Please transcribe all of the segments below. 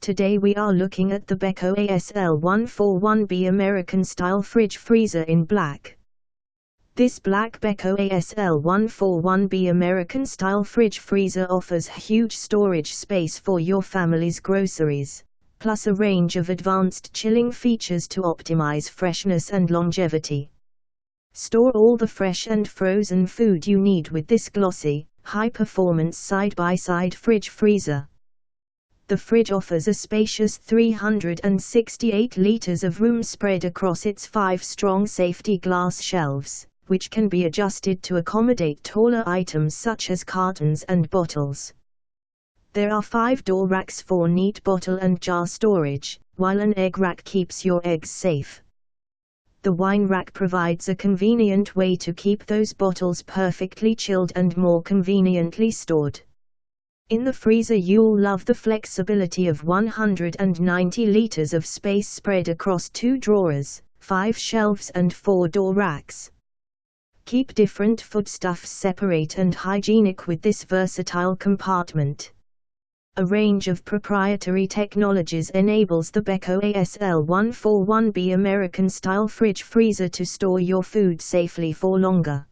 Today we are looking at the Beko ASL141B American Style Fridge Freezer in black. This black Beko ASL141B American Style Fridge Freezer offers huge storage space for your family's groceries, plus a range of advanced chilling features to optimize freshness and longevity. Store all the fresh and frozen food you need with this glossy, high-performance side-by-side fridge freezer. The fridge offers a spacious 368 liters of room spread across its 5 strong safety glass shelves, which can be adjusted to accommodate taller items such as cartons and bottles. There are 5 door racks for neat bottle and jar storage, while an egg rack keeps your eggs safe. The wine rack provides a convenient way to keep those bottles perfectly chilled and more conveniently stored. In the freezer you'll love the flexibility of 190 liters of space spread across 2 drawers, 5 shelves and 4 door racks. Keep different foodstuffs separate and hygienic with this versatile compartment. A range of proprietary technologies enables the Beko ASL141B American Style Fridge Freezer to store your food safely for longer.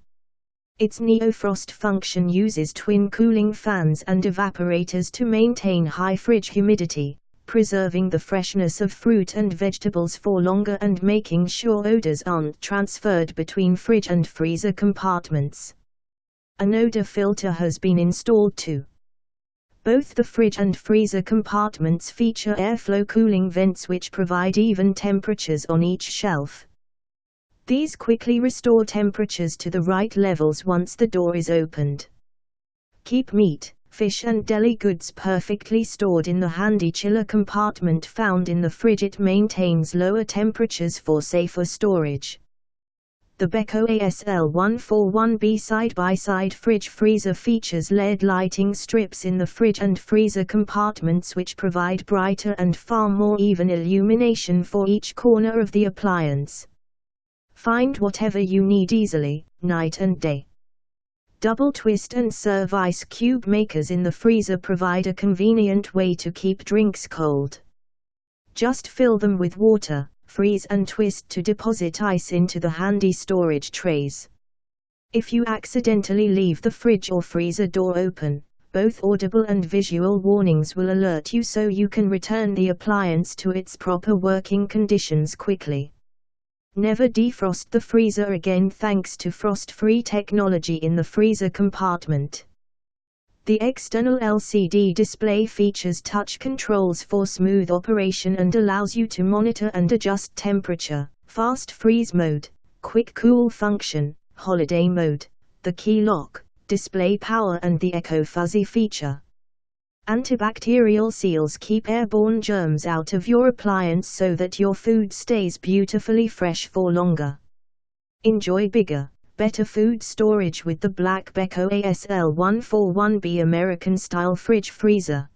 Its NeoFrost function uses twin cooling fans and evaporators to maintain high fridge humidity, preserving the freshness of fruit and vegetables for longer and making sure odors aren't transferred between fridge and freezer compartments. An odor filter has been installed too. Both the fridge and freezer compartments feature airflow cooling vents which provide even temperatures on each shelf. These quickly restore temperatures to the right levels once the door is opened. Keep meat, fish and deli goods perfectly stored in the handy chiller compartment found in the fridge. It maintains lower temperatures for safer storage. The Beko ASL141B side-by-side fridge freezer features LED lighting strips in the fridge and freezer compartments which provide brighter and far more even illumination for each corner of the appliance. Find whatever you need easily, night and day. Double twist and serve ice cube makers in the freezer provide a convenient way to keep drinks cold. Just fill them with water, freeze and twist to deposit ice into the handy storage trays. If you accidentally leave the fridge or freezer door open, both audible and visual warnings will alert you so you can return the appliance to its proper working conditions quickly. Never defrost the freezer again thanks to frost-free technology in the freezer compartment. The external LCD display features touch controls for smooth operation and allows you to monitor and adjust temperature, fast freeze mode, quick cool function, holiday mode, the key lock, display power and the Echo Fuzzy feature. Antibacterial seals keep airborne germs out of your appliance so that your food stays beautifully fresh for longer. Enjoy bigger, better food storage with the black Beko ASL141B American Style Fridge Freezer.